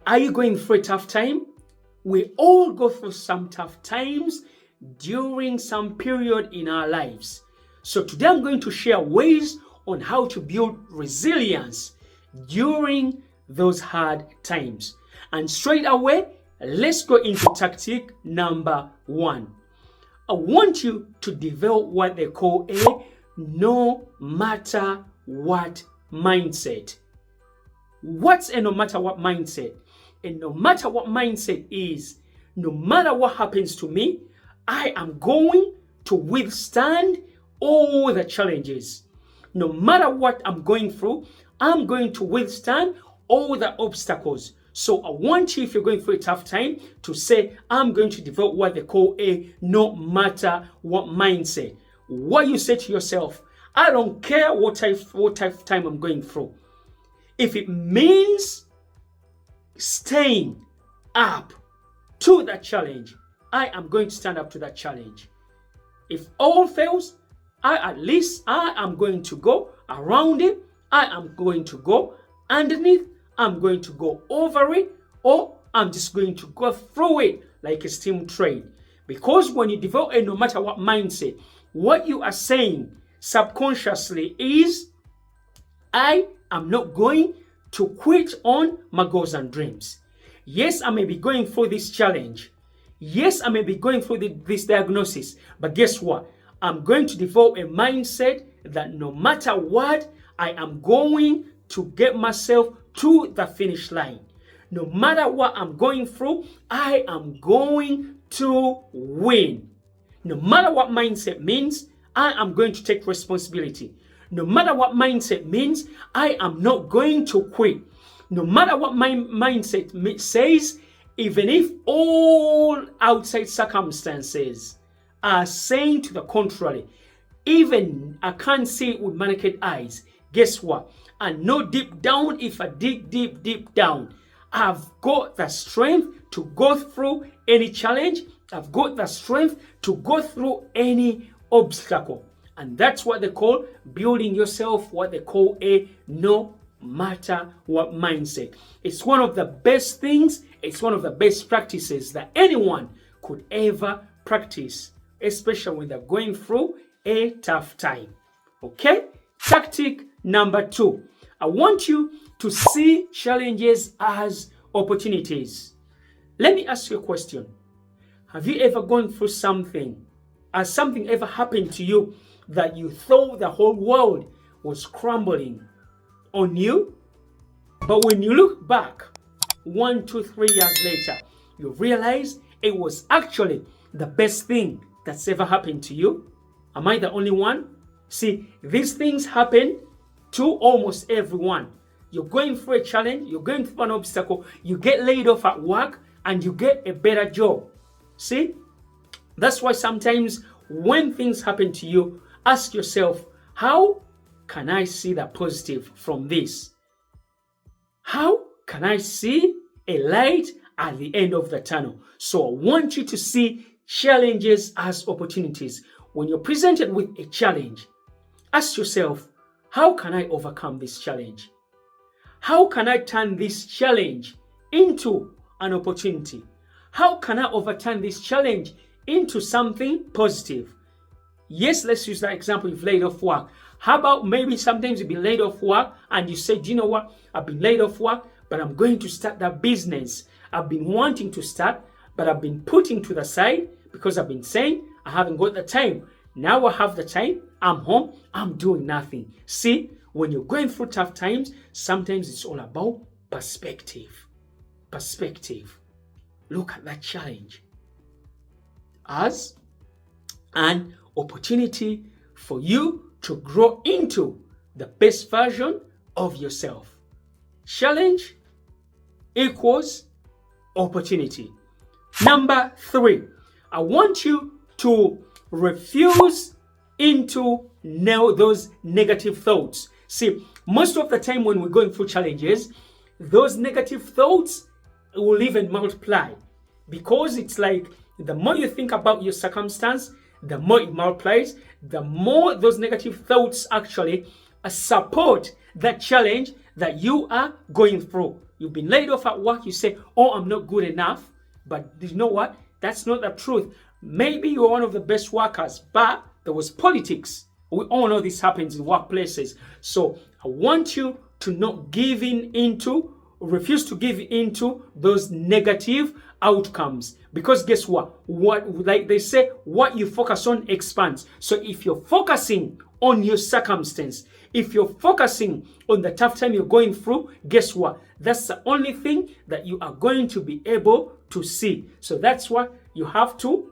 Are you going through a tough time? We all go through some tough times during some period in our lives. So today I'm going to share ways on how to build resilience during those hard times. And straight away, let's go into tactic number 1. I want you to develop what they call a no matter what mindset. What's a no matter what mindset? A no matter what mindset is, no matter what happens to me, I am going to withstand all the challenges. No matter what I'm going through, I'm going to withstand all the obstacles. So I want you, if you're going through a tough time, to say, I'm going to develop what they call a no matter what mindset. What you say to yourself, I don't care what type of time I'm going through. If it means staying up to that challenge, I am going to stand up to that challenge. If all fails, I am going to go around it. I am going to go underneath. I'm going to go over it, or I'm just going to go through it like a steam train. Because when you develop a no matter what mindset, what you are saying subconsciously is, I am not going to quit on my goals and dreams. Yes, I may be going through this challenge. Yes, I may be going through this diagnosis. But guess what? I'm going to develop a mindset that no matter what, I am going to get myself to the finish line. No matter what I'm going through, I am going to win. No matter what mindset means, I am going to take responsibility. No matter what mindset means, I am not going to quit. No matter what my mindset says, even if all outside circumstances are saying to the contrary, even I can't see it with my naked eyes, guess what? I know deep down, if I dig deep down, I've got the strength to go through any challenge. I've got the strength to go through any obstacle. And that's what they call building yourself, what they call a no matter what mindset. It's one of the best things, it's one of the best practices that anyone could ever practice, especially when they're going through a tough time. Okay? Tactic number 2. I want you to see challenges as opportunities. Let me ask you a question. Have you ever gone through something? Has something ever happened to you that you thought the whole world was crumbling on you? But when you look back 1, 2, 3 years later, you realize it was actually the best thing that's ever happened to you? Am I the only one? See, these things happen to almost everyone. You're going through a challenge, you're going through an obstacle, you get laid off at work, and you get a better job. See? That's why sometimes when things happen to you, ask yourself, how can I see the positive from this? How can I see a light at the end of the tunnel? So I want you to see challenges as opportunities. When you're presented with a challenge, ask yourself, how can I overcome this challenge? How can I turn this challenge into an opportunity? How can I overturn this challenge into something positive? Yes, let's use that example. You've laid off work. How about maybe sometimes you've been laid off work and you say, do you know what? I've been laid off work, but I'm going to start that business I've been wanting to start, but I've been putting to the side because I've been saying I haven't got the time. Now I have the time. I'm home. I'm doing nothing. See, when you're going through tough times, sometimes it's all about perspective. Perspective. Look at that challenge as an opportunity for you to grow into the best version of yourself. Challenge equals opportunity. Number 3, I want you to refuse into those negative thoughts. See, most of the time when we're going through challenges, those negative thoughts will even multiply, because it's like the more you think about your circumstance, the more it multiplies, the more those negative thoughts actually support that challenge that you are going through. You've been laid off at work, you say, oh, I'm not good enough. But you know what? That's not the truth. Maybe you're one of the best workers, but there was politics. We all know this happens in workplaces. So I want you to not give in into, refuse to give into those negative outcomes. Because guess what? Like they say, what you focus on expands. So if you're focusing on your circumstance, if you're focusing on the tough time you're going through, guess what? That's the only thing that you are going to be able to see. So that's why you have to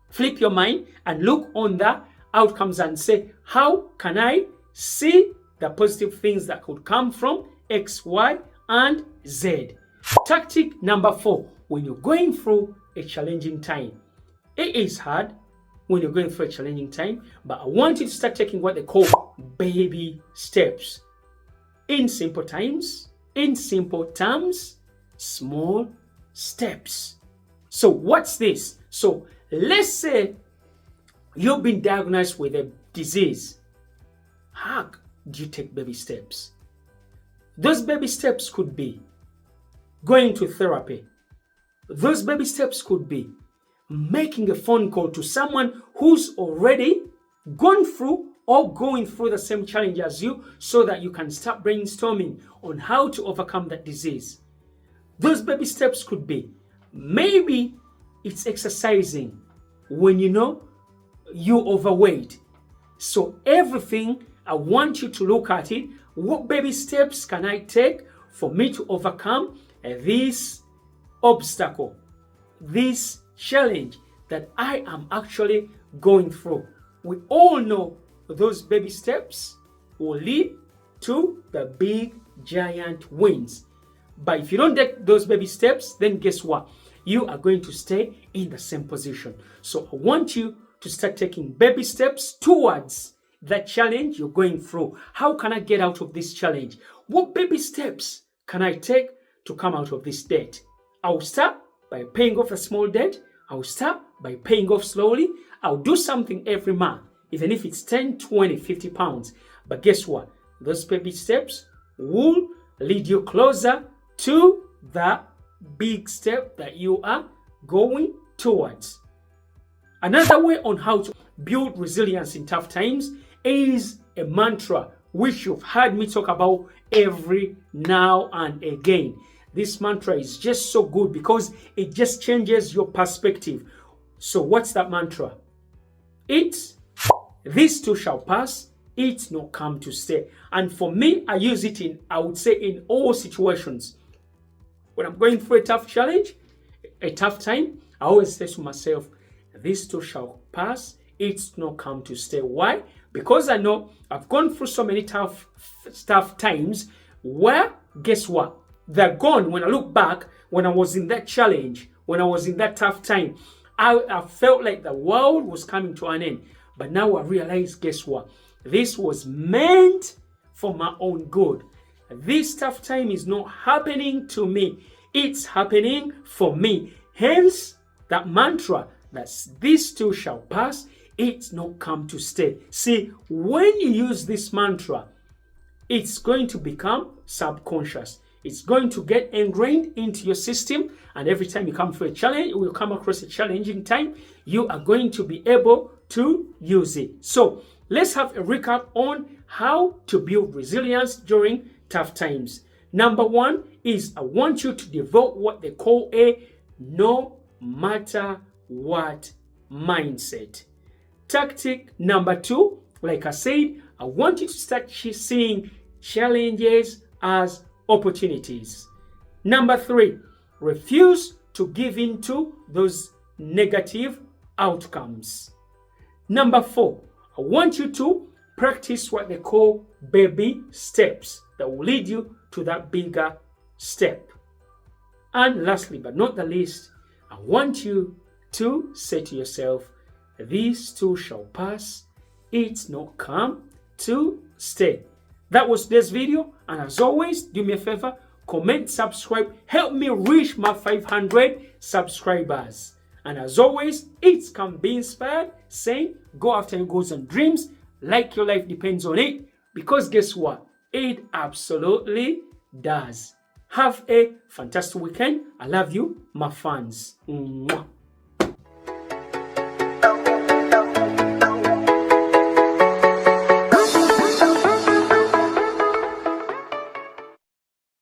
flip your mind and look on the outcomes and say, how can I see the positive things that could come from X, Y, and Z? Tactic number 4, when you're going through a challenging time. It is hard when you're going through a challenging time, but I want you to start taking what they call baby steps. In simple terms, small steps. So what's this? So let's say you've been diagnosed with a disease. How do you take baby steps? Those baby steps could be going to therapy. Those baby steps could be making a phone call to someone who's already gone through or going through the same challenge as you, so that you can start brainstorming on how to overcome that disease. Those baby steps could be, maybe it's exercising when you know you're overweight. So everything, I want you to look at it. What baby steps can I take for me to overcome this obstacle, this challenge that I am actually going through? We all know those baby steps will lead to the big giant wins. But if you don't take those baby steps, then guess what? You are going to stay in the same position. So I want you to start taking baby steps towards that challenge you're going through. How can I get out of this challenge? What baby steps can I take to come out of this debt? I'll start by paying off a small debt. I'll start by paying off slowly. I'll do something every month, even if it's 10, 20, 50 pounds. But guess what? Those baby steps will lead you closer to the big step that you are going towards. Another way on how to build resilience in tough times is a mantra, which you've heard me talk about every now and again. This mantra is just so good because it just changes your perspective. So what's that mantra? It's, this too shall pass, it's not come to stay. And for me, I use it I would say in all situations. When I'm going through a tough challenge, a tough time, I always say to myself, this too shall pass, it's not come to stay. Why? Because I know I've gone through so many tough times where, guess what? They're gone. When I look back, when I was in that challenge, when I was in that tough time, I felt like the world was coming to an end. But now I realize, guess what? This was meant for my own good. This tough time is not happening to me. It's happening for me. Hence, that mantra, that this too shall pass, it's not come to stay. See, when you use this mantra, it's going to become subconscious. It's going to get ingrained into your system, and every time you come through a challenge, you will come across a challenging time, you are going to be able to use it. So let's have a recap on how to build resilience during tough times. Number 1 is I want you to develop what they call a no matter what mindset. Tactic number 2, like I said, I want you to start seeing challenges as opportunities. Number 3, refuse to give in to those negative outcomes. Number 4, I want you to practice what they call baby steps that will lead you to that bigger step. And lastly, but not the least, I want you to say to yourself, this too shall pass, it's not come to stay. That was this video, and as always, do me a favor, comment, subscribe, help me reach my 500 subscribers. And as always, it's Come Be Inspired, saying go after your goals and dreams like your life depends on it, because guess what? It absolutely does. Have a fantastic weekend. I love you, my fans. Mwah.